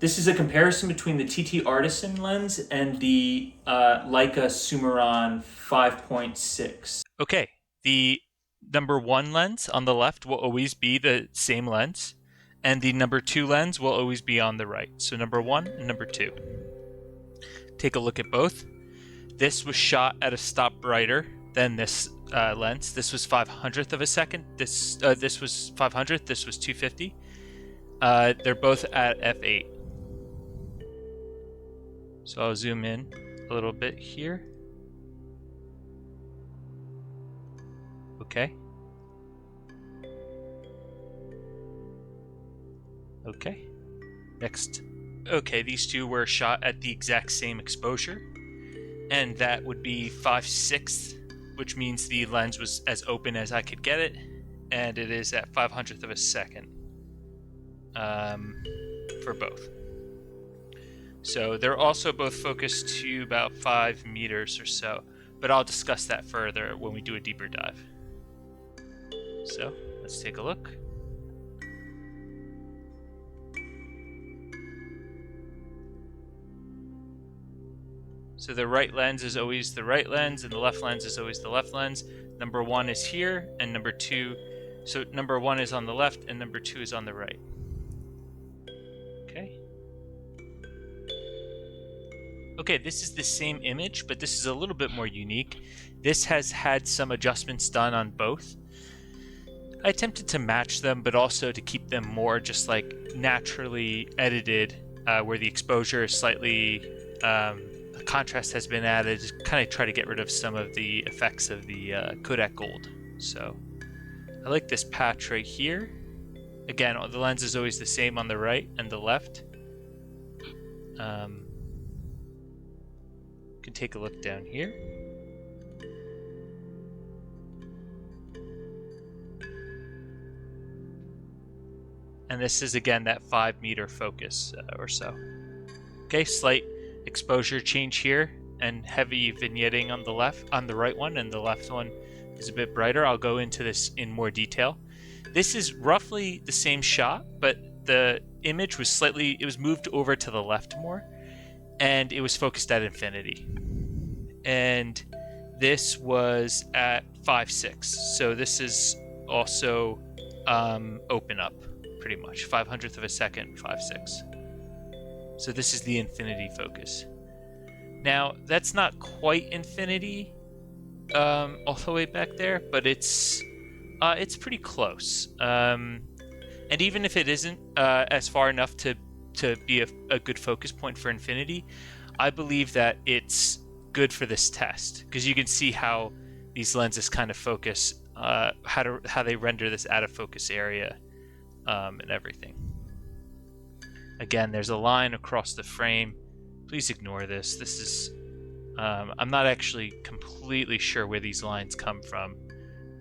This is a comparison between the TTArtisan lens and the Leica Summaron 5.6. Okay, the number 1 lens on the left will always be the same lens, and the number 2 lens will always be on the right. So number 1 and number 2. Take a look at both. This was shot at a stop brighter than this lens. This was 500th of a second. This was 500th. This was 250. They're both at f8. So I'll zoom in a little bit here. Okay. Okay. Next. Okay, these two were shot at the exact same exposure, and that would be 5/6, which means the lens was as open as I could get it, and it is at 500th of a second for both. So they're also both focused to about 5 meters or so, but I'll discuss that further when we do a deeper dive. So let's take a look. So the right lens is always the right lens, and the left lens is always the left lens. Number 1 is here, and number 2, so number 1 is on the left, and number 2 is on the right. Okay. Okay, this is the same image, but this is a little bit more unique. This has had some adjustments done on both. I attempted to match them, but also to keep them more just like naturally edited, where the exposure is slightly, contrast has been added, to kind of try to get rid of some of the effects of the Kodak Gold. So I like this patch right here. Again, the lens is always the same on the right and the left. You can take a look down here. And this is again that 5 meter focus or so. Okay, slight exposure change here, and heavy vignetting on the left, on the right one, and the left one is a bit brighter. I'll go into this in more detail. This is roughly the same shot, but the image was slightly, it was moved over to the left more, and it was focused at infinity. And this was at 5/6, so this is also open up pretty much, 500th of a second, 5/6. So this is the infinity focus. Now that's not quite infinity all the way back there, but it's pretty close. And even if it isn't as far enough to be a good focus point for infinity, I believe that it's good for this test, because you can see how these lenses kind of focus, how they render this out of focus area and everything. Again, there's a line across the frame. Please ignore this. This is, I'm not actually completely sure where these lines come from,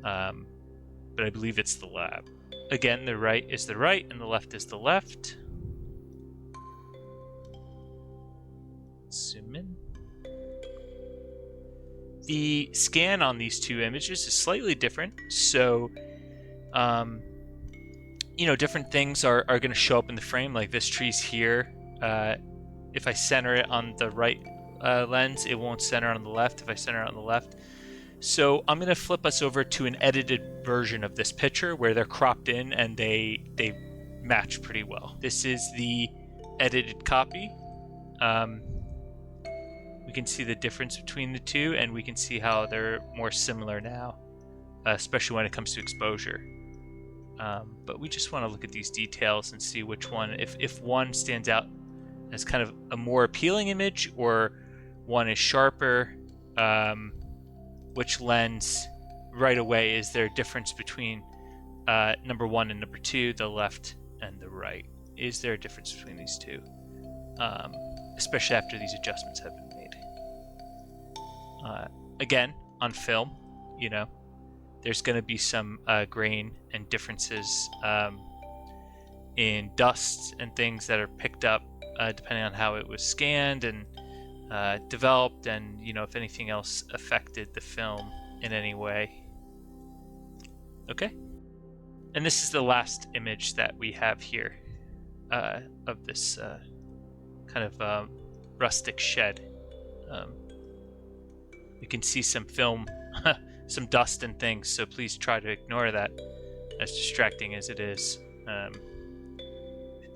but I believe it's the lab. Again, the right is the right and the left is the left. Zoom in. The scan on these two images is slightly different, so different things are going to show up in the frame, like this tree's here. If I center it on the right lens, it won't center on the left if I center it on the left. So I'm going to flip us over to an edited version of this picture where they're cropped in and they match pretty well. This is the edited copy. We can see the difference between the two, and we can see how they're more similar now, especially when it comes to exposure. But we just want to look at these details and see which one, if one stands out as kind of a more appealing image, or one is sharper, which lens right away is there a difference between number 1 and number 2, the left and the right? Is there a difference between these two? Especially after these adjustments have been made. Again, on film, there's going to be some grain and differences in dust and things that are picked up depending on how it was scanned and developed, and if anything else affected the film in any way. Okay, and this is the last image that we have here of this kind of rustic shed. You can see some film, some dust and things, so please try to ignore that, as distracting as it is.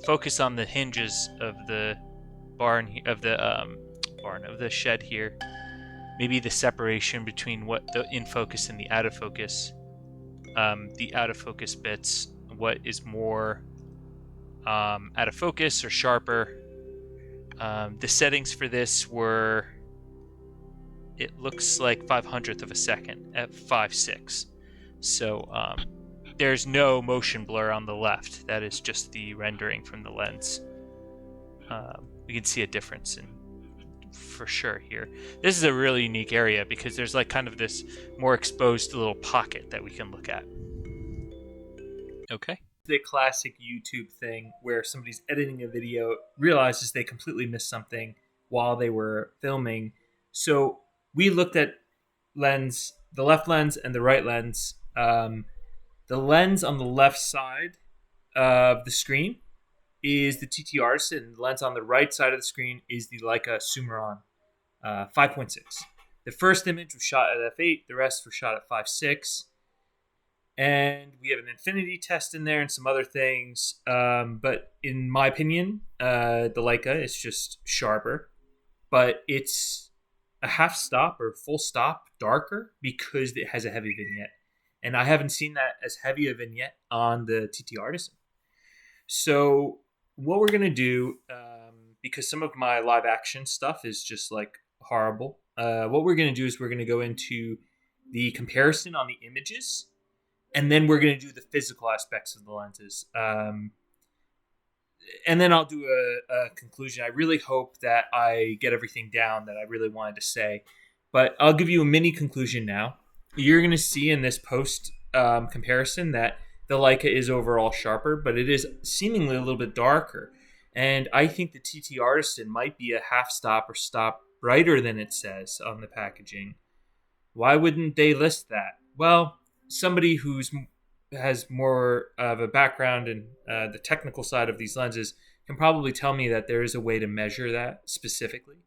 Focus on the hinges of the barn, of the shed here. Maybe the separation between what the in focus and the out of focus. The out of focus bits, what is more out of focus or sharper. The settings for this were, it looks like 500th of a second at 5.6. So there's no motion blur on the left. That is just the rendering from the lens. We can see a difference for sure here. This is a really unique area because there's like kind of this more exposed little pocket that we can look at. Okay. The classic YouTube thing where somebody's editing a video, realizes they completely missed something while they were filming. So we looked at lens, the left lens and the right lens. The lens on the left side of the screen is the TTArtisan. The lens on the right side of the screen is the Leica Summaron 5.6. The first image was shot at f8. The rest were shot at 5.6. And we have an infinity test in there and some other things. But in my opinion, the Leica is just sharper. But it's a half stop or full stop darker because it has a heavy vignette. And I haven't seen that as heavy a vignette on the TTArtisan. So what we're going to do, because some of my live action stuff is just like horrible, what we're going to do is we're going to go into the comparison on the images, and then we're going to do the physical aspects of the lenses. And then I'll do a conclusion. I really hope that I get everything down that I really wanted to say, but I'll give you a mini conclusion now. You're going to see in this post comparison that the Leica is overall sharper, but it is seemingly a little bit darker. And I think the TTArtisan might be a half stop or stop brighter than it says on the packaging. Why wouldn't they list that? Well, somebody has more of a background in the technical side of these lenses can probably tell me that there is a way to measure that specifically.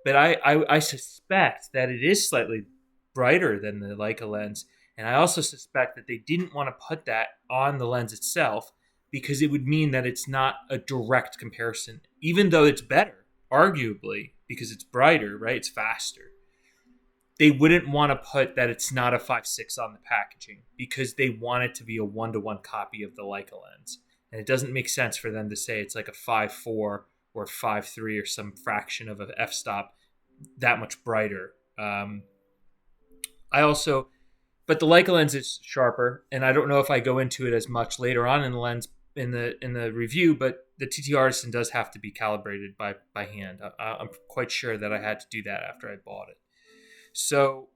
But I suspect that it is slightly brighter than the Leica lens. And I also suspect that they didn't want to put that on the lens itself because it would mean that it's not a direct comparison, even though it's better, arguably, because it's brighter, right? It's faster. They wouldn't want to put that it's not a 5.6 on the packaging because they want it to be a one-to-one copy of the Leica lens. And it doesn't make sense for them to say it's like a 5.4 or 5.3 or some fraction of an f-stop that much brighter. But the Leica lens is sharper, and I don't know if I go into it as much later on in the lens in the review, but the TTArtisan does have to be calibrated by hand. I'm quite sure that I had to do that after I bought it. So,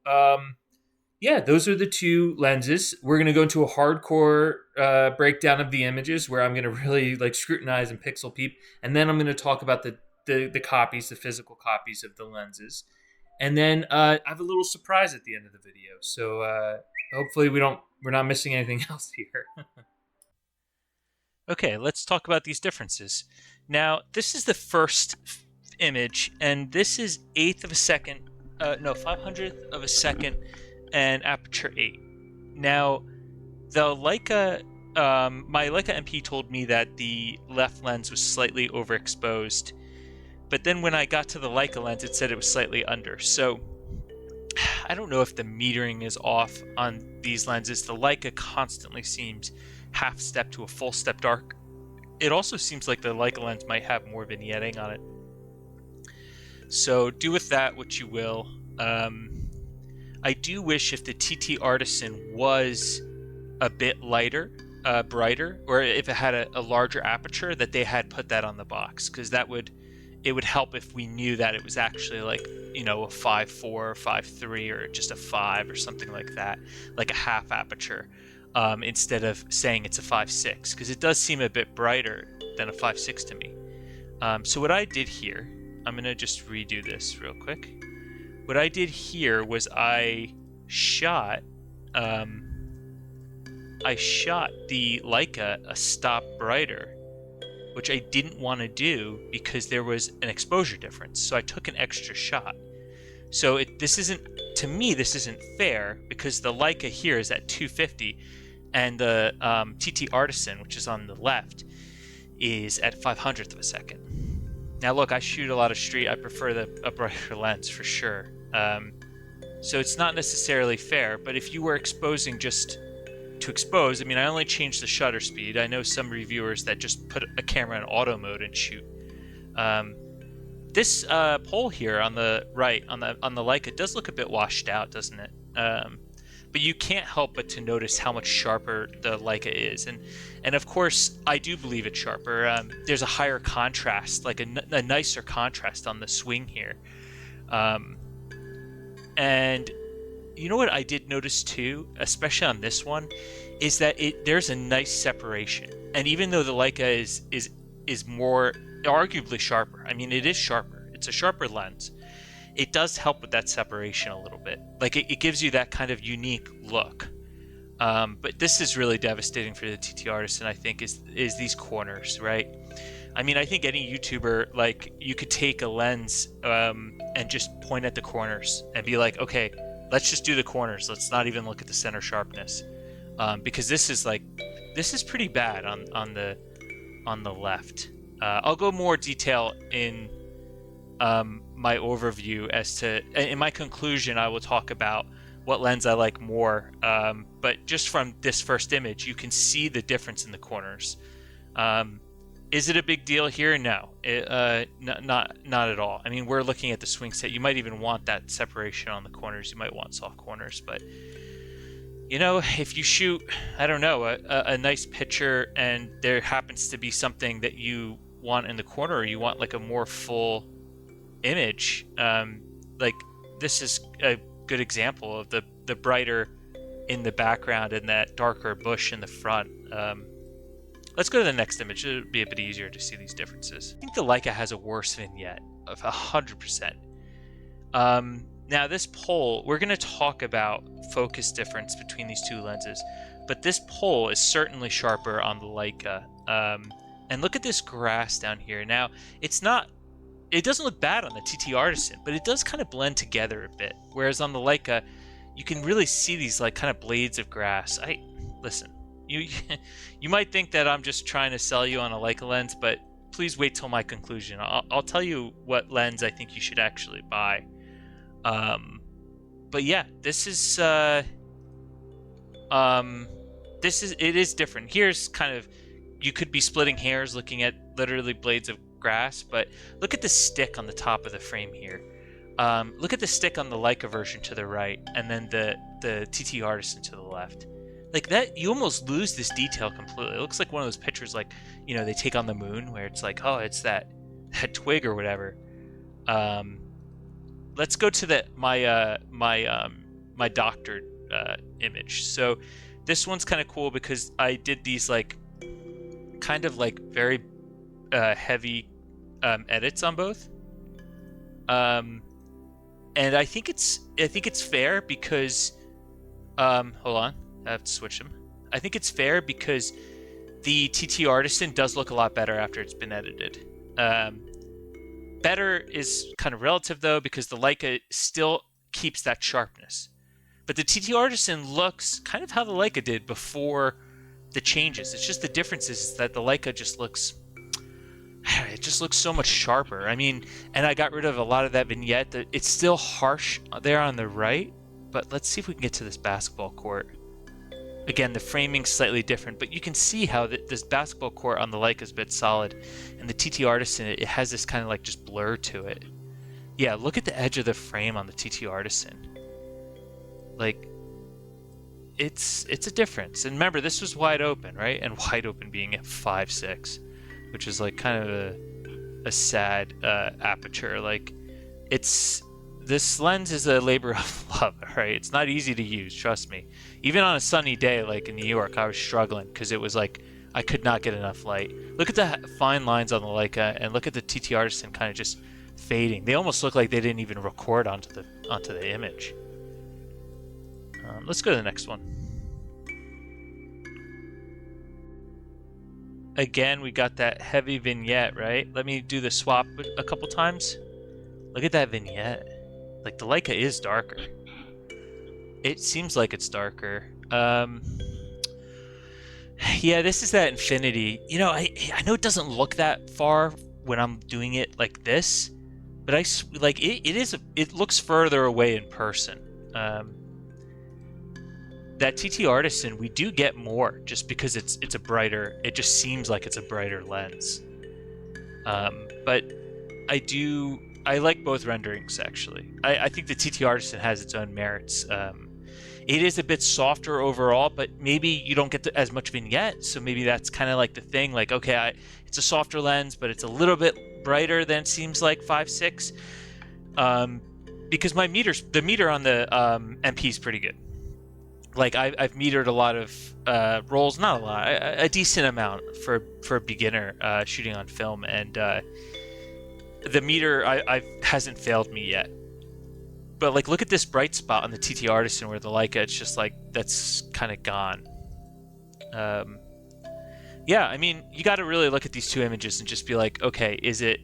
those are the two lenses. We're going to go into a hardcore breakdown of the images where I'm going to really like scrutinize and pixel peep, and then I'm going to talk about the copies, the physical copies of the lenses. And then I have a little surprise at the end of the video. So hopefully we're not missing anything else here. Okay, let's talk about these differences. Now, this is the first image, and this is 500th of a second and aperture 8. Now, the Leica, my Leica MP told me that the left lens was slightly overexposed. But then when I got to the Leica lens, it said it was slightly under. So I don't know if the metering is off on these lenses. The Leica constantly seems half step to a full step dark. It also seems like the Leica lens might have more vignetting on it. So do with that what you will. I do wish if the TTArtisan was a bit lighter, brighter, or if it had a larger aperture, that they had put that on the box, because it would help if we knew that it was actually like, a 5.4 or 5.3 or just a 5 or something like that, like a half aperture, instead of saying it's a 5.6, because it does seem a bit brighter than a 5.6 to me. So what I did here, I'm going to just redo this real quick. What I did here was I shot the Leica a stop brighter which I didn't want to do because there was an exposure difference. So I took an extra shot. So this isn't, to me, this isn't fair because the Leica here is at 250 and the TTArtisan, which is on the left, is at 500th of a second. Now look, I shoot a lot of street. I prefer a brighter lens for sure. So it's not necessarily fair, but if you were exposing just to expose, I mean, I only changed the shutter speed. I know some reviewers that just put a camera in auto mode and shoot. This pole here on the right, on the Leica, does look a bit washed out, doesn't it? But you can't help but to notice how much sharper the Leica is, and of course, I do believe it's sharper. There's a higher contrast, like a nicer contrast on the swing here, and you know what I did notice too, especially on this one, is that there's a nice separation. And even though the Leica is more arguably sharper, I mean, it is sharper. It's a sharper lens. It does help with that separation a little bit. Like it gives you that kind of unique look. But this is really devastating for the TTArtisan, I think, is these corners, right? I mean, I think any YouTuber, like, you could take a lens and just point at the corners and be like, okay, let's just do the corners. Let's not even look at the center sharpness, because this is pretty bad on the left. I'll go more detail in my overview as to, in my conclusion, I will talk about what lens I like more. But just from this first image, you can see the difference in the corners. Is it a big deal here? No, not at all. I mean, we're looking at the swing set. You might even want that separation on the corners. You might want soft corners, but you know, if you shoot, I don't know, a nice picture and there happens to be something that you want in the corner, or you want like a more full image, like this is a good example of the brighter in the background and that darker bush in the front. Let's go to the next image. It'll be a bit easier to see these differences. I think the Leica has a worse vignette of 100%. Now this pole, we're going to talk about focus difference between these two lenses, but this pole is certainly sharper on the Leica. And look at this grass down here. Now, it doesn't look bad on the TTArtisan, but it does kind of blend together a bit. Whereas on the Leica, you can really see these like kind of blades of grass. Listen. You might think that I'm just trying to sell you on a Leica lens, but please wait till my conclusion. I'll tell you what lens I think you should actually buy. But yeah, it is different. Here's kind of, you could be splitting hairs looking at literally blades of grass, but look at the stick on the top of the frame here. Look at the stick on the Leica version to the right, and then the TTArtisan to the left. Like that, you almost lose this detail completely. It looks like one of those pictures, like, you know, they take on the moon, where it's like, oh, it's that twig or whatever. Let's go to my doctored image. So this one's kind of cool because I did these like kind of like very heavy edits on both. And I think it's fair because hold on. I have to switch them. I think it's fair because the TTArtisan does look a lot better after it's been edited. Better is kind of relative though, because the Leica still keeps that sharpness. But the TTArtisan looks kind of how the Leica did before the changes. It's just the difference is that the Leica just looks so much sharper. I mean, and I got rid of a lot of that vignette. It's still harsh there on the right, but let's see if we can get to this basketball court. Again, the framing's slightly different, but you can see how this basketball court on the Leica is a bit solid, and the TTArtisan, it has this kind of like just blur to it. Yeah, look at the edge of the frame on the TTArtisan. Like, it's a difference. And remember, this was wide open, right? And wide open being at 5.6, which is like kind of a sad aperture. Like, this lens is a labor of love, right? It's not easy to use, trust me. Even on a sunny day like in New York, I was struggling because it was like I could not get enough light. Look at the fine lines on the Leica, and look at the TTArtisan kind of just fading. They almost look like they didn't even record onto the image. Let's go to the next one. again, we got that heavy vignette, right? Let me do the swap a couple times. Look at that vignette. Like, the Leica is darker. It seems like it's darker. Yeah, this is that infinity. You know, I know it doesn't look that far when I'm doing it like this, but like it looks further away in person. That TTArtisan, we do get more just because it's a brighter. It just seems like it's a brighter lens. But I like both renderings actually. I think the TTArtisan has its own merits. It is a bit softer overall, but maybe you don't get as much vignette, so maybe that's kind of like the thing. Like, okay, it's a softer lens, but it's a little bit brighter than it seems like 5.6. Because the meter on the MP is pretty good. Like I've metered a lot of rolls, not a lot, a decent amount for a beginner shooting on film, and the meter I hasn't failed me yet. But like, look at this bright spot on the TTArtisan where the Leica, it's just like that's kind of gone. Yeah, I mean, you got to really look at these two images and just be like, okay, is it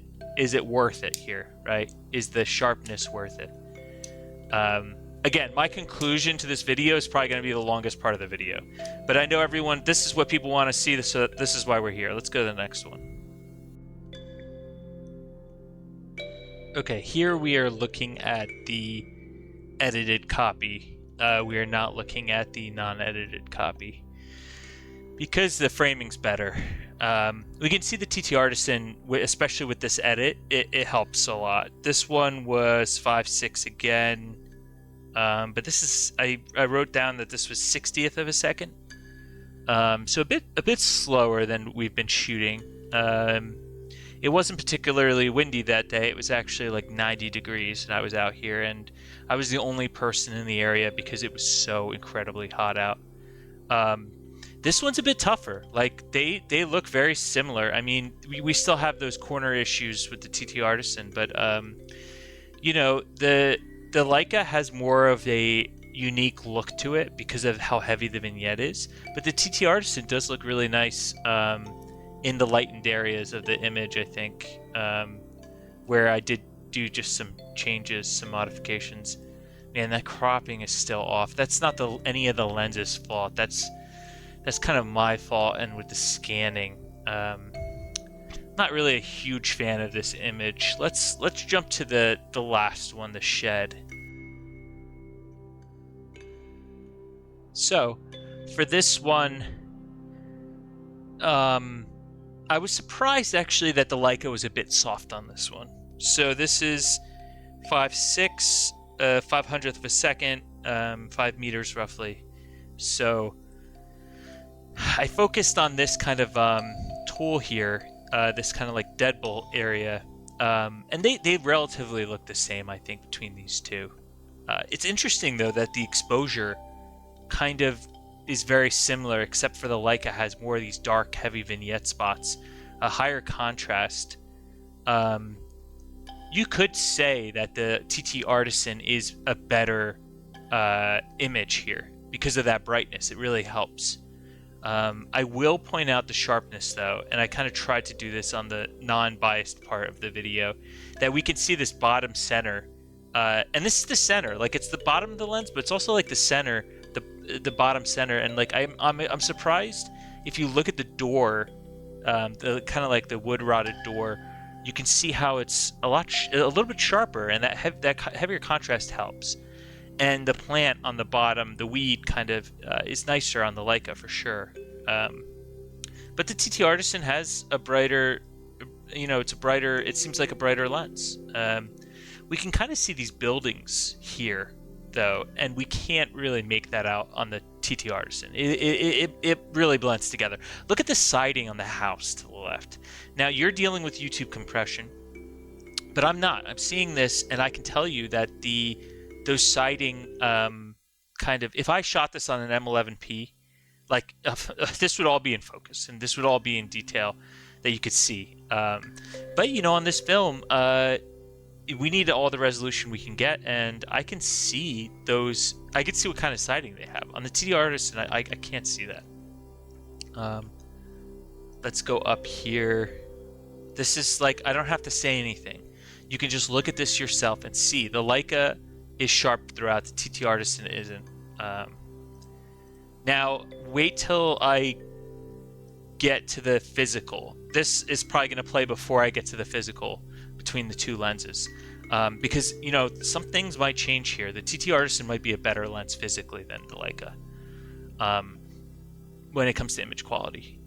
worth it here, right? Is the sharpness worth it? Again, my conclusion to this video is probably going to be the longest part of the video, but I know everyone, this is what people want to see, so this is why we're here. Let's go to the next one. Okay, here we are looking at the edited copy. We are not looking at the non-edited copy because the framing's better. We can see the TTArtisan, especially with this edit, it helps a lot. This one was 5.6 again, but this is I wrote down that this was 60th of a second, so a bit slower than we've been shooting. It wasn't particularly windy that day. It was actually like 90 degrees, and I was out here, and I was the only person in the area because it was so incredibly hot out. This one's a bit tougher. Like, they look very similar. I mean, we still have those corner issues with the TTArtisan, but you know, the Leica has more of a unique look to it because of how heavy the vignette is. But the TTArtisan does look really nice in the lightened areas of the image, I think, where I did do just some changes, some modifications. Man, that cropping is still off. That's not any of the lens's fault. That's kind of my fault, and with the scanning. Not really a huge fan of this image. Let's jump to the last one, the shed. So, for this one, I was surprised actually that the Leica was a bit soft on this one. So this is 5.6, 500th of a second, 5 meters roughly. So I focused on this kind of tool here, this kind of like deadbolt area, and they relatively look the same, I think, between these two. It's interesting though that the exposure kind of is very similar, except for the Leica has more of these dark, heavy vignette spots, a higher contrast. You could say that the TTArtisan is a better image here because of that brightness. It really helps. I will point out the sharpness though, and I kind of tried to do this on the non-biased part of the video, that we can see this bottom center, and this is the center, like it's the bottom of the lens, but it's also like the center, the bottom center, and like I'm surprised if you look at the door, the kind of like the wood rotted door, you can see how it's a little bit sharper, and that heavier contrast helps. And the plant on the bottom, the weed, kind of is nicer on the Leica for sure. But the TTArtisan has a brighter, it seems like a brighter lens. We can kind of see these buildings here, though, and we can't really make that out on the TTArtisan. It really blends together. Look at the siding on the house to the left. Now, you're dealing with YouTube compression, but I'm not. I'm seeing this, and I can tell you that those siding kind of, if I shot this on an M11P, like this would all be in focus and this would all be in detail that you could see. But on this film, we need all the resolution we can get, and I can see those. I can see what kind of siding they have on the TTArtisan. I can't see that. let's go up here. This is like, I don't have to say anything. You can just look at this yourself and see the Leica is sharp throughout, the TTArtisan isn't. Now, wait till I get to the physical. This is probably going to play before I get to the physical between the two lenses. Because, you know, some things might change here. The TTArtisan might be a better lens physically than the Leica when it comes to image quality.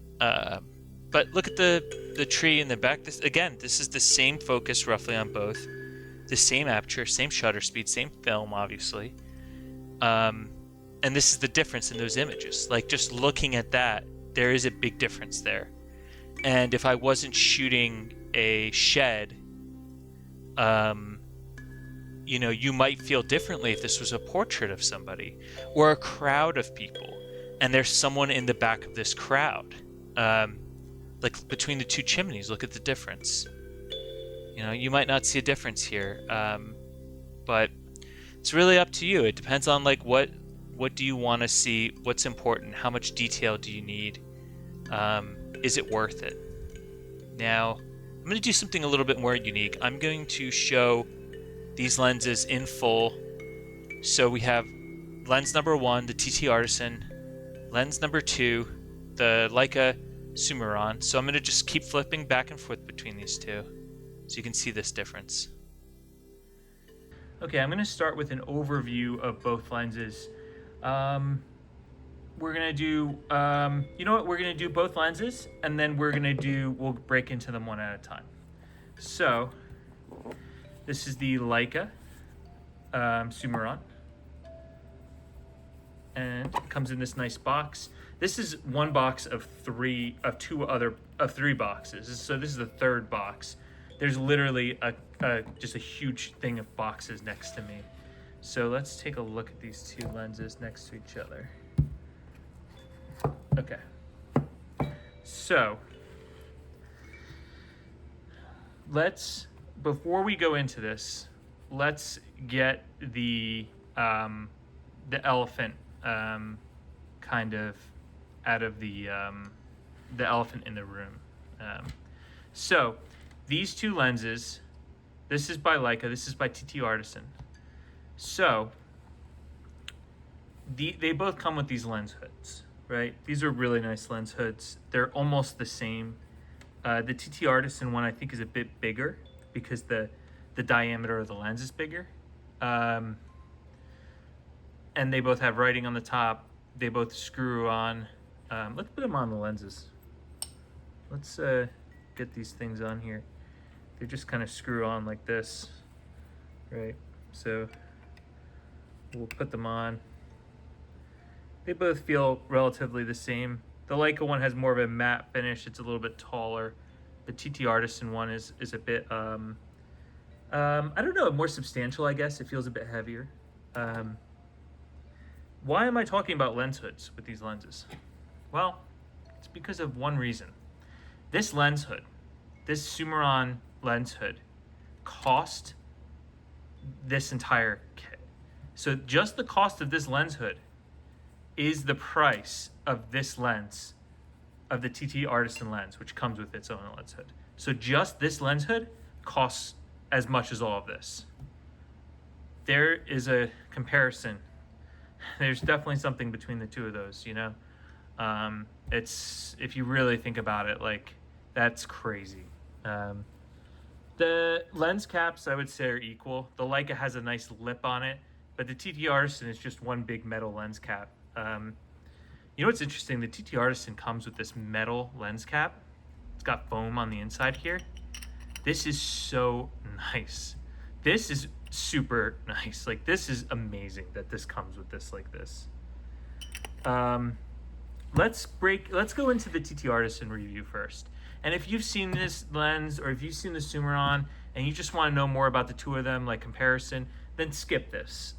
But look at the tree in the back. This is the same focus roughly on both. The same aperture, same shutter speed, same film, obviously. And this is the difference in those images. Like, just looking at that, there is a big difference there. And if I wasn't shooting a shed, you know, you might feel differently if this was a portrait of somebody or a crowd of people, and there's someone in the back of this crowd. Like between the two chimneys, look at the difference. You know, you might not see a difference here, but it's really up to you. It depends on like what do you want to see, what's important, how much detail do you need, is it worth it? Now, I'm going to do something a little bit more unique. I'm going to show these lenses in full. So we have lens number 1, the TTArtisan, lens number 2, the Leica Summaron. So I'm going to just keep flipping back and forth between these two so you can see this difference. Okay, I'm going to start with an overview of both lenses. We're going to do, you know what, we're going to do both lenses, and then we'll break into them one at a time. So, this is the Leica Summaron, and it comes in this nice box. This is one box of three boxes. So this is the third box. There's literally just a huge thing of boxes next to me. So let's take a look at these two lenses next to each other. Okay. So before we go into this, let's get the elephant kind of out of the elephant in the room. So these two lenses, this is by Leica, this is by TTArtisan. So they both come with these lens hoods, right? These are really nice lens hoods. They're almost the same. The TTArtisan one I think is a bit bigger because the diameter of the lens is bigger. And they both have writing on the top. They both screw on. Let's put them on the lenses. Let's get these things on here. They just kind of screw on like this, right? So we'll put them on. They both feel relatively the same. The Leica one has more of a matte finish. It's a little bit taller. The TTArtisan one is a bit, I don't know, more substantial, I guess. It feels a bit heavier. Why am I talking about lens hoods with these lenses? Well, it's because of one reason. This lens hood, this Summaron lens hood, cost this entire kit. So just the cost of this lens hood is the price of this lens, of the TTArtisan lens, which comes with its own lens hood. So just this lens hood costs as much as all of this. There is a comparison. There's definitely something between the two of those, you know? It's, if you really think about it, like, that's crazy. The lens caps, I would say, are equal. The Leica has a nice lip on it, but the TTArtisan is just one big metal lens cap. You know what's interesting? The TTArtisan comes with this metal lens cap. It's got foam on the inside here. This is so nice. This is super nice. Like, this is amazing that this comes with this like this. Let's go into the TTArtisan review first. And if you've seen this lens or if you've seen the Summaron and you just want to know more about the two of them, like comparison, then skip this.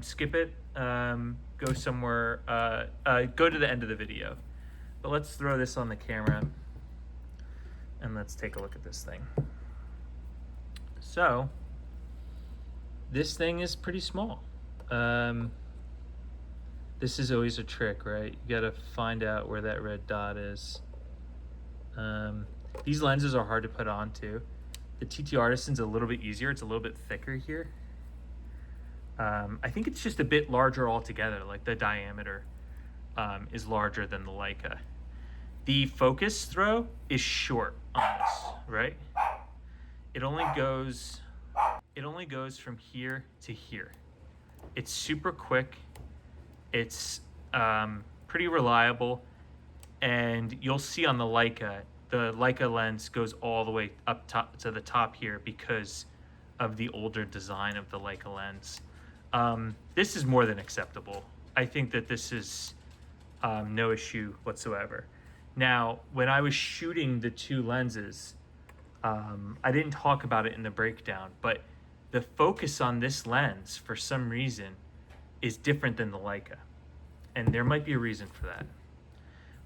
Skip it. Go somewhere. Go to the end of the video. But let's throw this on the camera and let's take a look at this thing. So this thing is pretty small. This is always a trick, right? You gotta find out where that red dot is. These lenses are hard to put on too. The TTArtisan's a little bit easier. It's a little bit thicker here. I think it's just a bit larger altogether. Like the diameter is larger than the Leica. The focus throw is short on this, right? It only goes from here to here. It's super quick. It's pretty reliable, and you'll see on the Leica lens goes all the way up top to the top here because of the older design of the Leica lens. This is more than acceptable. I think that this is no issue whatsoever. Now, when I was shooting the two lenses, I didn't talk about it in the breakdown, but the focus on this lens, for some reason, is different than the Leica. And there might be a reason for that.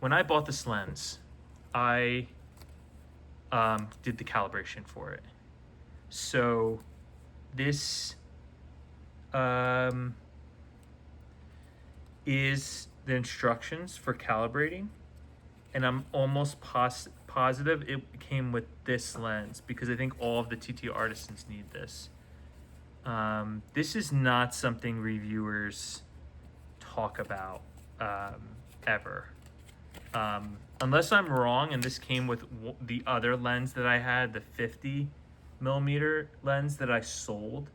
When I bought this lens, I did the calibration for it. So this is the instructions for calibrating, and I'm almost positive it came with this lens because I think all of the TTArtisans need this. This is not something reviewers talk about ever. Unless I'm wrong and this came with the other lens that I had, the 50mm lens that I sold.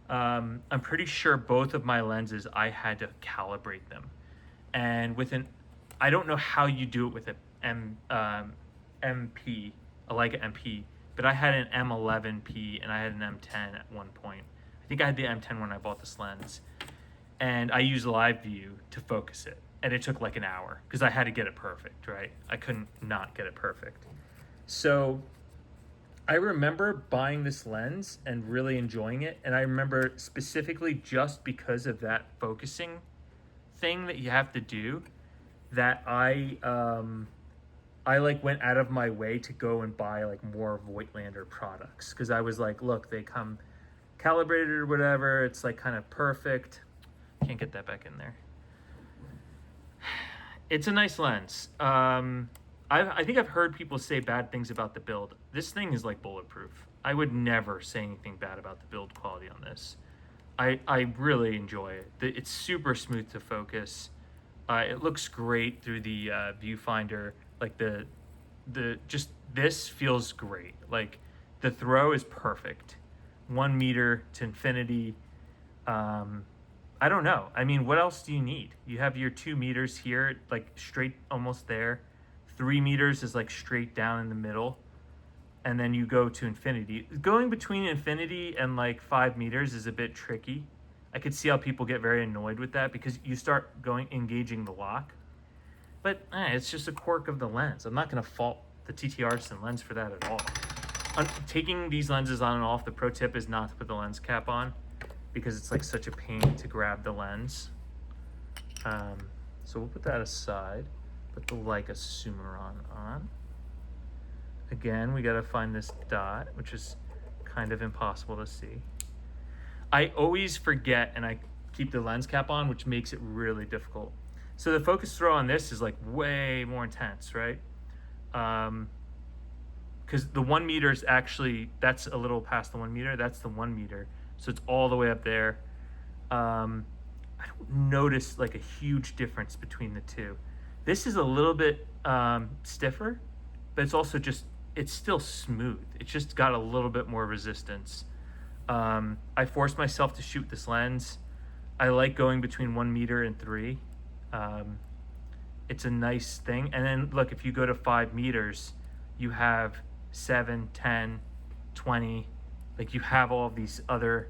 I'm pretty sure both of my lenses I had to calibrate them, and I don't know how you do it with a MP, a Leica MP, but I had an M11P and I had an M10 at one point. I think I had the M10 when I bought this lens, and I used live view to focus it, and it took like an hour because I had to get it perfect, right? I couldn't not get it perfect. So I remember buying this lens and really enjoying it, and I remember specifically just because of that focusing thing that you have to do, that I like went out of my way to go and buy like more Voigtlander products because I was like, look, they come calibrated or whatever. It's like kind of perfect. Can't get that back in there. It's a nice lens. I think I've heard people say bad things about the build. This thing is like bulletproof. I would never say anything bad about the build quality on this. I really enjoy it. It's super smooth to focus. It looks great through the viewfinder. Like just this feels great. Like the throw is perfect. 1 meter to infinity. I don't know. I mean, what else do you need? You have your 2 meters here, like straight almost there. 3 meters is like straight down in the middle. And then you go to infinity. Going between infinity and like 5 meters is a bit tricky. I could see how people get very annoyed with that because you start engaging the lock. But it's just a quirk of the lens. I'm not going to fault the TTArtisan lens for that at all. Taking these lenses on and off, the pro tip is not to put the lens cap on because it's like such a pain to grab the lens. So we'll put that aside. Put the Leica Summaron on. Again, we got to find this dot, which is kind of impossible to see. I always forget and I keep the lens cap on, which makes it really difficult. So the focus throw on this is like way more intense, right? Because the 1 meter is actually, that's a little past the 1 meter. That's the 1 meter. So it's all the way up there. I don't notice like a huge difference between the two. This is a little bit stiffer, but it's also just, it's still smooth. It's just got a little bit more resistance. I forced myself to shoot this lens. I like going between 1 meter and 3. It's a nice thing. And then look, if you go to 5 meters, you have 7, 10, 20. Like you have all of these other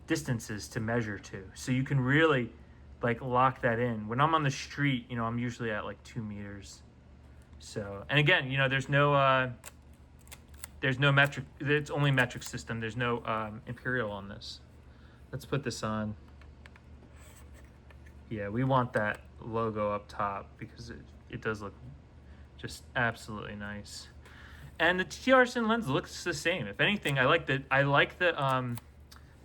distances to measure to. So you can really like lock that in. When I'm on the street, you know, I'm usually at like 2 meters. So, and again, you know, there's no metric, it's only metric system. There's no imperial on this. Let's put this on. Yeah, we want that logo up top because it does look just absolutely nice. And the TTArtisan lens looks the same. If anything, I like the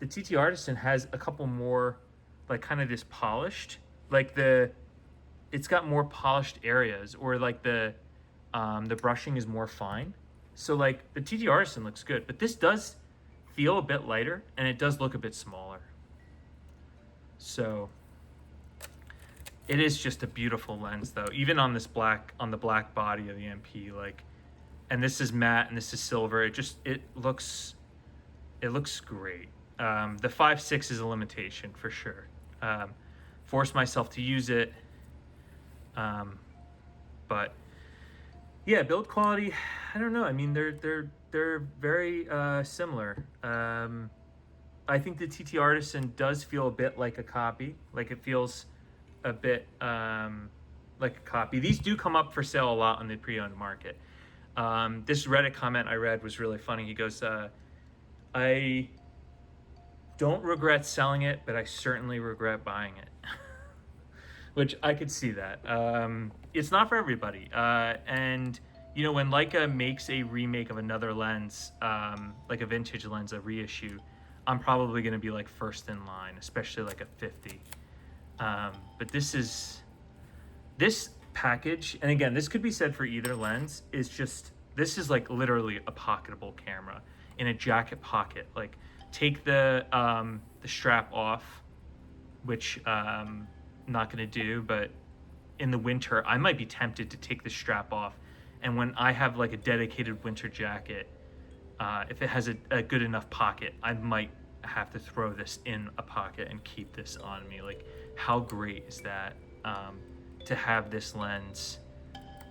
TTArtisan has a couple more like kind of this polished, like the it's got more polished areas, or like the brushing is more fine. So like the TTArtisan looks good, but this does feel a bit lighter and it does look a bit smaller. So it is just a beautiful lens though, even on this on the black body of the MP, like, and this is matte and this is silver. It looks great. The 5.6 is a limitation for sure. Forced myself to use it. But yeah, build quality, I don't know. I mean, they're very similar. I think the TTArtisan does feel a bit like a copy. Like it feels a bit like a copy. These do come up for sale a lot on the pre-owned market. This Reddit comment I read was really funny. He goes, I don't regret selling it, but I certainly regret buying it. Which I could see that. It's not for everybody. And, you know, when Leica makes a remake of another lens, like a vintage lens, a reissue, I'm probably going to be like first in line, especially like a 50. But this package, and again, this could be said for either lens, this is like literally a pocketable camera in a jacket pocket. Like, take the strap off, which not going to do, but in the winter I might be tempted to take the strap off, and when I have like a dedicated winter jacket, if it has a good enough pocket, I might have to throw this in a pocket and keep this on me. Like, how great is that, to have this lens?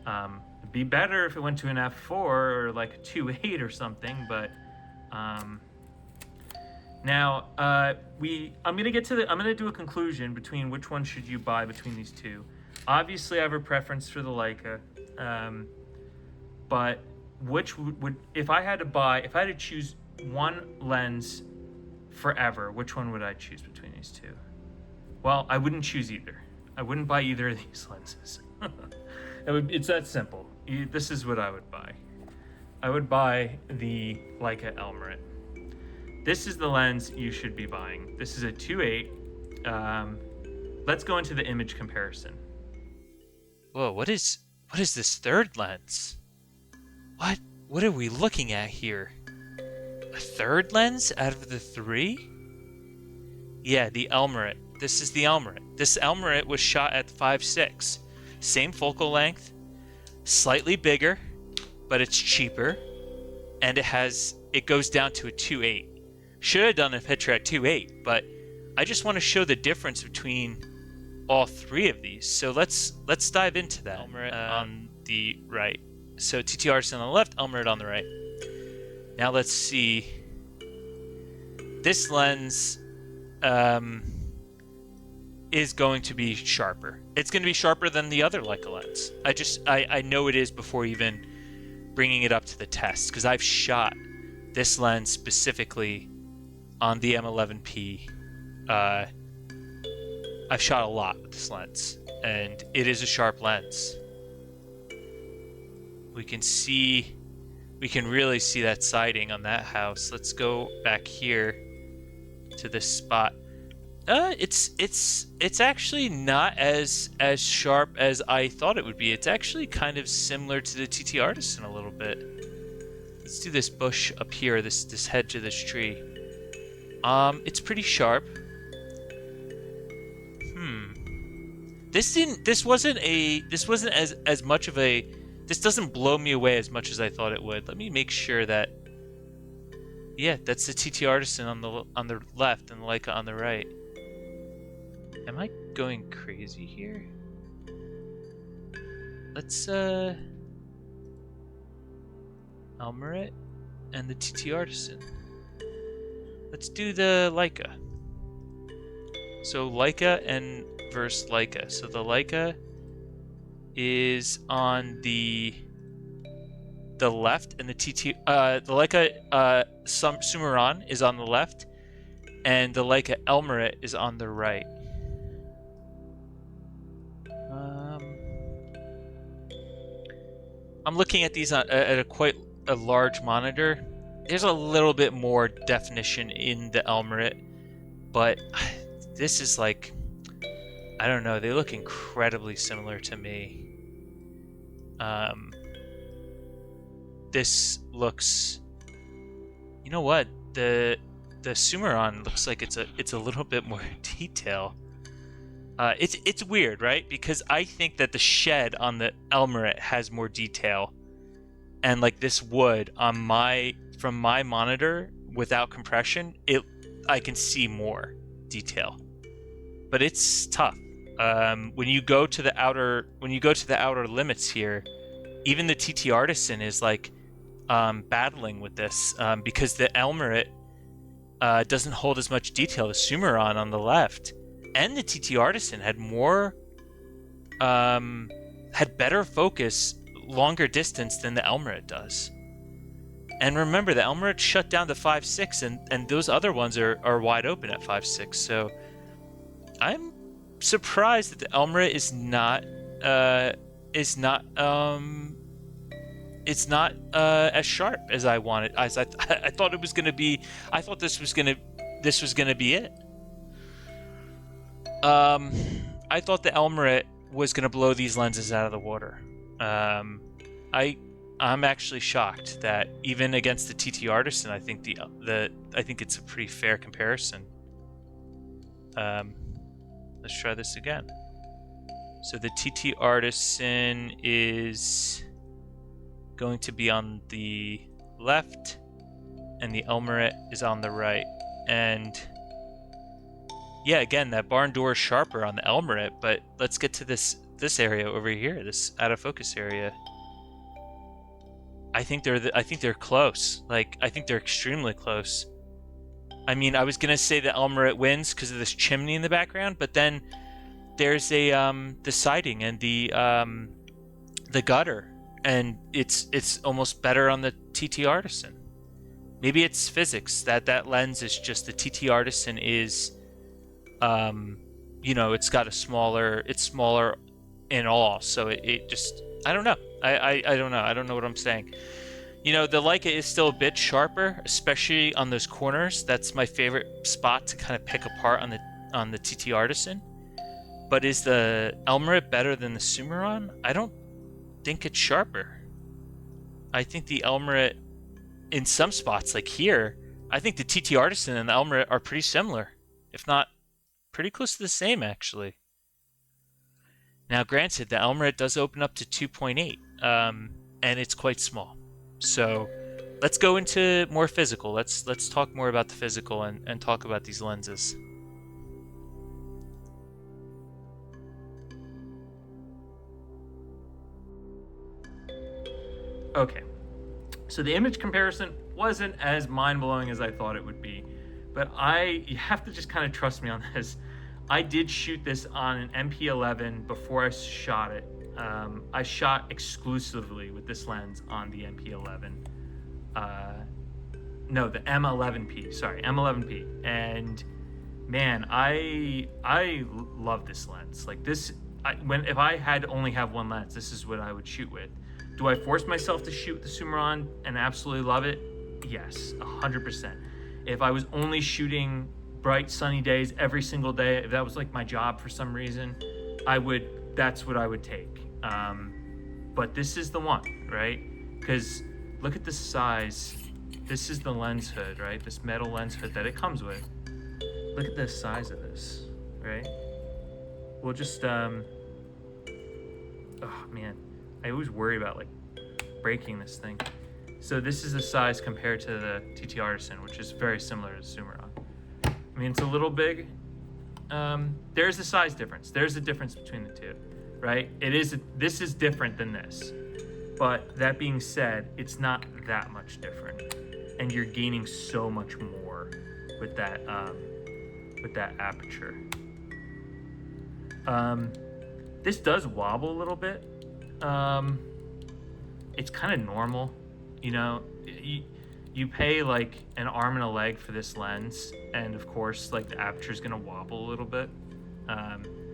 It'd be better if it went to an f4 or like a 2.8 or something, but now, I'm gonna do a conclusion between which one should you buy between these two. Obviously, I have a preference for the Leica, but which would if I had to choose one lens forever, which one would I choose between these two? Well, I wouldn't choose either. I wouldn't buy either of these lenses. It's that simple. This is what I would buy. I would buy the Leica Elmarit. This is the lens you should be buying. This is a 2.8. Let's go into the image comparison. Whoa, what is this third lens? What are we looking at here? A third lens out of the three? Yeah, the Elmarit. This is the Elmarit. This Elmarit was shot at 5.6. Same focal length, slightly bigger, but it's cheaper, and it goes down to a 2.8. Should have done a picture at 2.8, but I just want to show the difference between all three of these. So let's dive into that. Elmarit on the right. So TTArtisan on the left, Elmarit on the right. Now let's see. This lens is going to be sharper. It's going to be sharper than the other Leica lens. I know it is before even bringing it up to the test, because I've shot this lens specifically on the M11P. I've shot a lot with this lens, and it is a sharp lens. We can really see that siding on that house. Let's go back here to this spot. It's actually not as sharp as I thought it would be. It's actually kind of similar to the TTArtisan a little bit. Let's do this bush up here, this hedge of this tree. It's pretty sharp. This wasn't as much of a. This doesn't blow me away as much as I thought it would. Let me make sure that. Yeah, that's the TTArtisan on the left and the Leica on the right. Am I going crazy here? Let's Elmarit and the TTArtisan. Let's do the Leica. So Leica and versus Leica. So the Leica is on the left, and the Leica Summaron is on the left, and the Leica Elmarit is on the right. I'm looking at these at a quite a large monitor. There's a little bit more definition in the Elmarit, but this is like, I don't know. They look incredibly similar to me. This looks. You know what? The Summaron looks like it's a little bit more detail. It's weird, right? Because I think that the shed on the Elmarit has more detail, and like this wood on from my monitor without compression, I can see more detail, but it's tough. When you go to the outer limits here, even the TTArtisan is like battling with this because the Elmarit doesn't hold as much detail. The Summaron on the left and the TTArtisan had had better focus, longer distance than the Elmarit does. And remember, the Elmarit shut down to 5.6, and those other ones are wide open at 5.6. So I'm surprised that the Elmarit is not as sharp as I wanted. I thought it was gonna be. I thought this was gonna be it. I thought the Elmarit was gonna blow these lenses out of the water. I'm actually shocked that even against the TTArtisan, I think I think it's a pretty fair comparison. Let's try this again. So the TTArtisan is going to be on the left, and the Elmarit is on the right. And yeah, again, that barn door is sharper on the Elmarit, but let's get to this area over here, this out of focus area. I think they're close. Like, I think they're extremely close. I mean, I was gonna say the Elmarit wins because of this chimney in the background, but then there's the siding and the gutter, and it's almost better on the TTArtisan. Maybe it's physics that lens is just the TTArtisan is, it's got it's smaller in all, so it just, I don't know. I don't know. I don't know what I'm saying. The Leica is still a bit sharper, especially on those corners. That's my favorite spot to kind of pick apart on the TTArtisan. But is the Elmarit better than the Summaron? I don't think it's sharper. I think the Elmarit, in some spots like here, I think the TTArtisan and the Elmarit are pretty similar, if not pretty close to the same, actually. Now, granted, the Elmarit does open up to 2.8, and it's quite small. So let's go into more physical. Let's talk more about the physical and talk about these lenses. Okay, so the image comparison wasn't as mind-blowing as I thought it would be, but you have to just kind of trust me on this. I did shoot this on an MP11 before I shot it. I shot exclusively with this lens on the MP11. No, the M11P. Sorry, M11P. And man, I love this lens. Like this, if I had to only have one lens, this is what I would shoot with. Do I force myself to shoot the Summaron and absolutely love it? Yes, 100%. If I was only shooting bright sunny days every single day, if that was like my job for some reason, that's what I would take. But this is the one, right? Because look at the size. This is the lens hood, right? This metal lens hood that it comes with. Look at the size of this, right? We'll just, oh man, I always worry about like breaking this thing. So this is the size compared to the TTArtisan, which is very similar to the Summaron. I mean, it's a little big. There's a size difference. There's a difference between the two, right? This is different than this. But that being said, it's not that much different. And you're gaining so much more with that aperture. This does wobble a little bit. It's kind of normal, you pay like an arm and a leg for this lens, and of course like the aperture is going to wobble a little bit.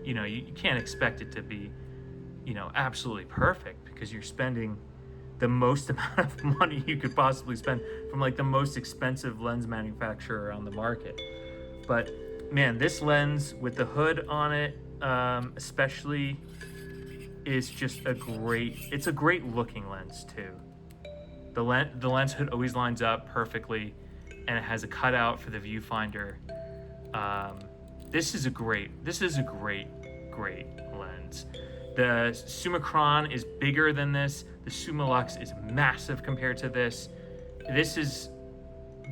You can't expect it to be absolutely perfect, because you're spending the most amount of money you could possibly spend from like the most expensive lens manufacturer on the market. But man, this lens with the hood on it, especially, is just it's a great looking lens too. The lens hood always lines up perfectly, and it has a cutout for the viewfinder. Um, this is a great great lens. The Summicron is bigger than this. The Summilux is massive compared to this. This is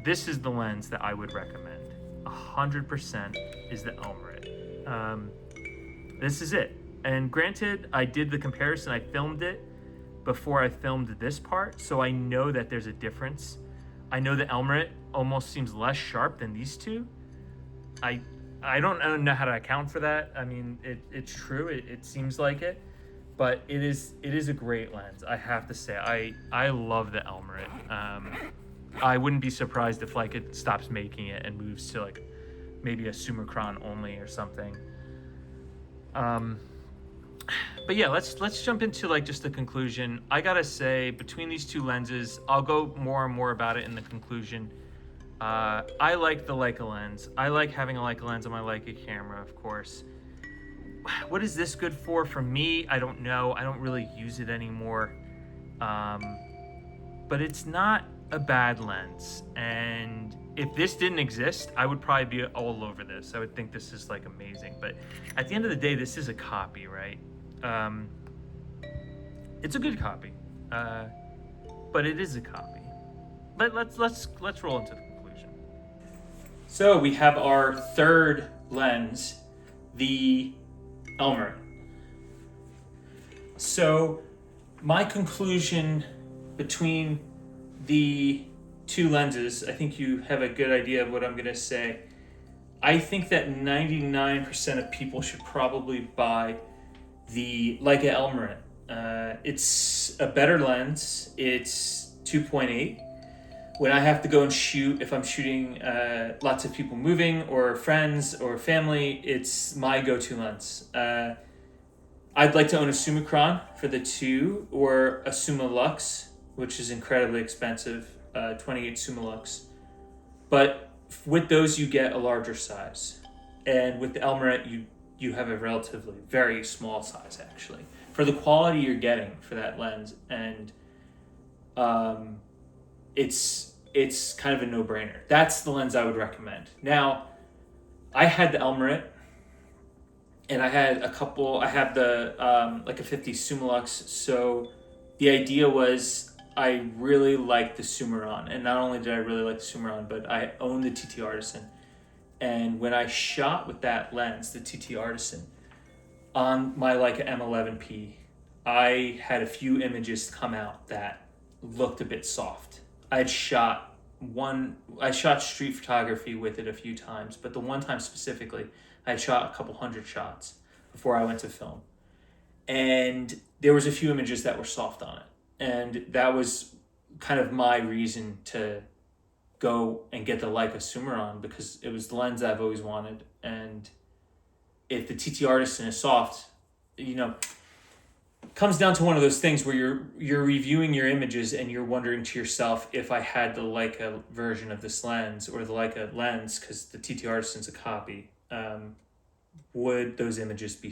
the lens that I would recommend. 100% is the Elmarit. This is it. And granted, I did the comparison. I filmed it before I filmed this part, so I know that there's a difference. I know the Elmarit almost seems less sharp than these two. I don't know how to account for that. I mean, it's true. It seems like it, but it is a great lens. I have to say, I love the Elmarit. I wouldn't be surprised if like it stops making it and moves to like maybe a Summicron only or something. But yeah, let's jump into like just the conclusion. I gotta say, between these two lenses, I'll go more and more about it in the conclusion. I like the Leica lens. I like having a Leica lens on my Leica camera, of course. What is this good for? For me, I don't know. I don't really use it anymore. But it's not a bad lens. And if this didn't exist, I would probably be all over this. I would think this is like amazing. But at the end of the day, this is a copy, right? It's a good copy, but it is a copy. But let's roll into the conclusion. So we have our third lens, the Elmarit. So my conclusion between the two lenses, I think you have a good idea of what I'm going to say. I think that 99% of people should probably buy the Leica Elmarit. It's a better lens. It's 2.8. When I have to go and shoot, if I'm shooting lots of people moving or friends or family, it's my go-to lens. I'd like to own a Summicron for the 2 or a Summilux, which is incredibly expensive, 28 Summilux. But with those, you get a larger size. And with the Elmarit, you have a relatively very small size, actually, for the quality you're getting for that lens. And it's kind of a no-brainer. That's the lens I would recommend. Now, I had the Elmarit, and I had I have the like a 50 Summilux. So the idea was I really liked the Summaron, and not only did I really like the Summaron, but I owned the TTArtisan. And when I shot with that lens, the TTArtisan, on my Leica M11P, I had a few images come out that looked a bit soft. I shot street photography with it a few times, but the one time specifically, I had shot a couple hundred shots before I went to film. And there was a few images that were soft on it. And that was kind of my reason to go and get the Leica Summaron, because it was the lens I've always wanted. And if the TTArtisan is soft, comes down to one of those things where you're reviewing your images and you're wondering to yourself, if I had the Leica version of this lens or the Leica lens, because the TTArtisan's a copy, would those images be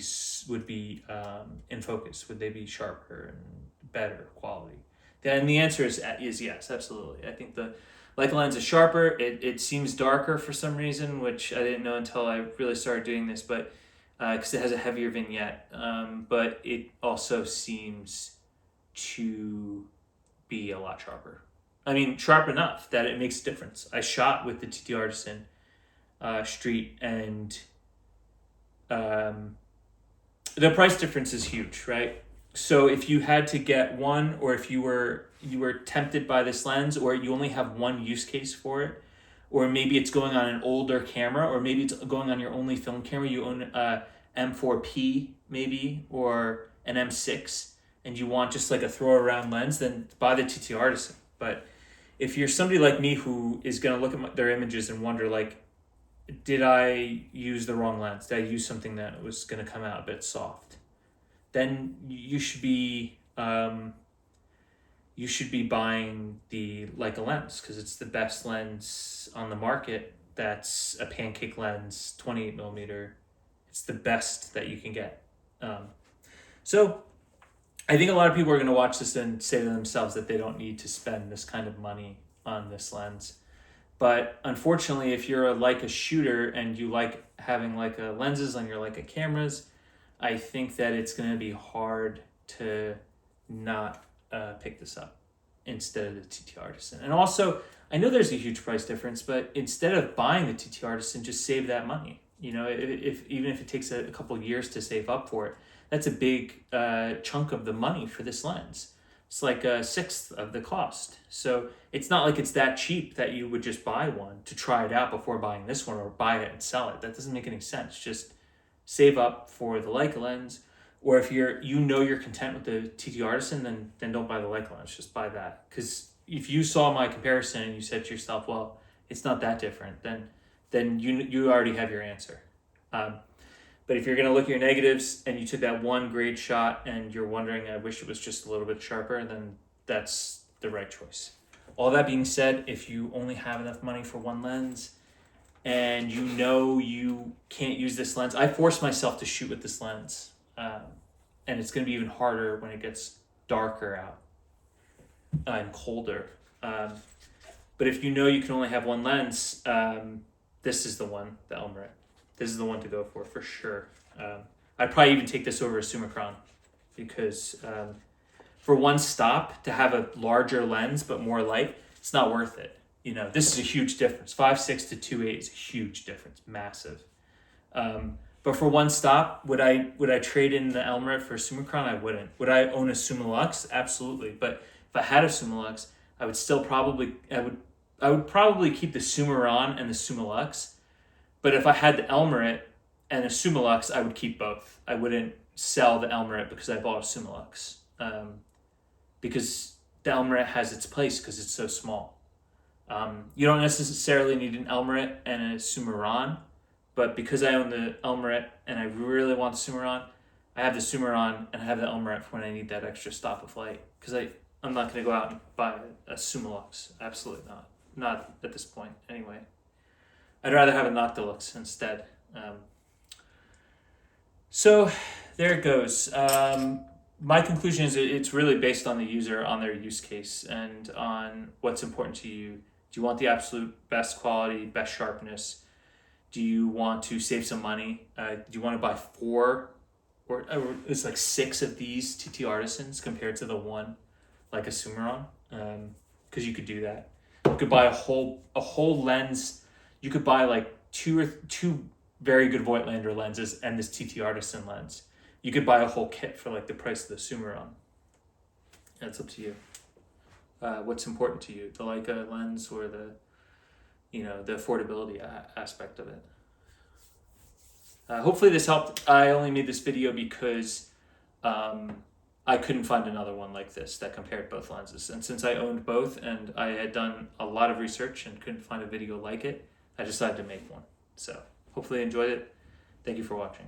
in focus? Would they be sharper and better quality? Then the answer is yes, absolutely. I think the Leica lens is sharper. It seems darker for some reason, which I didn't know until I really started doing this, but because it has a heavier vignette. But it also seems to be a lot sharper. I mean, sharp enough that it makes a difference. I shot with the TTArtisan Street, and the price difference is huge, right? So if you had to get one, or if you were tempted by this lens, or you only have one use case for it, or maybe it's going on an older camera, or maybe it's going on your only film camera, you own a M4P maybe, or an M6, and you want just like a throw around lens, then buy the TTArtisan. But if you're somebody like me who is going to look at their images and wonder, like, did I use the wrong lens? Did I use something that was going to come out a bit soft? Then you should be buying the Leica lens, because it's the best lens on the market. That's a Pancake lens, 28mm. It's the best that you can get. So I think a lot of people are going to watch this and say to themselves that they don't need to spend this kind of money on this lens. But unfortunately, if you're a Leica shooter and you like having Leica lenses on your Leica cameras, I think that it's going to be hard to not pick this up instead of the TTArtisan. And also, I know there's a huge price difference, but instead of buying the TTArtisan, just save that money. You know, if even if it takes a couple of years to save up for it, that's a big chunk of the money for this lens. It's like a sixth of the cost. So it's not like it's that cheap that you would just buy one to try it out before buying this one or buy it and sell it. That doesn't make any sense. Just save up for the Leica lens. Or if you're content with the TTArtisan, then don't buy the Leica lens. Just buy that. Because if you saw my comparison and you said to yourself, well, it's not that different, then you already have your answer. But if you're going to look at your negatives and you took that one great shot and you're wondering, I wish it was just a little bit sharper, then that's the right choice. All that being said, if you only have enough money for one lens and you know you can't use this lens, I force myself to shoot with this lens. And it's going to be even harder when it gets darker out and colder. But if you know you can only have one lens, this is the one, the Elmarit. This is the one to go for sure. I'd probably even take this over a Summicron because for one stop, to have a larger lens but more light, it's not worth it. You know, this is a huge difference. 5.6 to 2.8 is a huge difference, massive. But for one stop, would I trade in the Elmarit for a Summicron? I wouldn't. Would I own a Summilux? Absolutely. But if I had a Summilux, I would still probably keep the Summaron and the Summilux. But if I had the Elmarit and a Summilux, I would keep both. I wouldn't sell the Elmarit because I bought a Summilux. Because the Elmarit has its place because it's so small. You don't necessarily need an Elmarit and a Summaron, but because I own the Elmarit and I really want the Summaron, I have the Summaron and I have the Elmarit for when I need that extra stop of light. Because I'm not going to go out and buy a Summilux. Absolutely not. Not at this point, anyway. I'd rather have a Noctilux instead. So there it goes. My conclusion is it's really based on the user, on their use case, and on what's important to you. Do you want the absolute best quality, best sharpness? Do you want to save some money? Do you want to buy 4 or it's like 6 of these TTArtisans compared to the one like a Summaron? Because you could do that. You could buy a whole lens. You could buy like two very good Voigtlander lenses and this TTArtisan lens. You could buy a whole kit for like the price of the Summaron. That's up to you. What's important to you, the Leica lens or the affordability aspect of it? Hopefully this helped. I only made this video because I couldn't find another one like this that compared both lenses. And since I owned both and I had done a lot of research and couldn't find a video like it, I decided to make one. So hopefully you enjoyed it. Thank you for watching.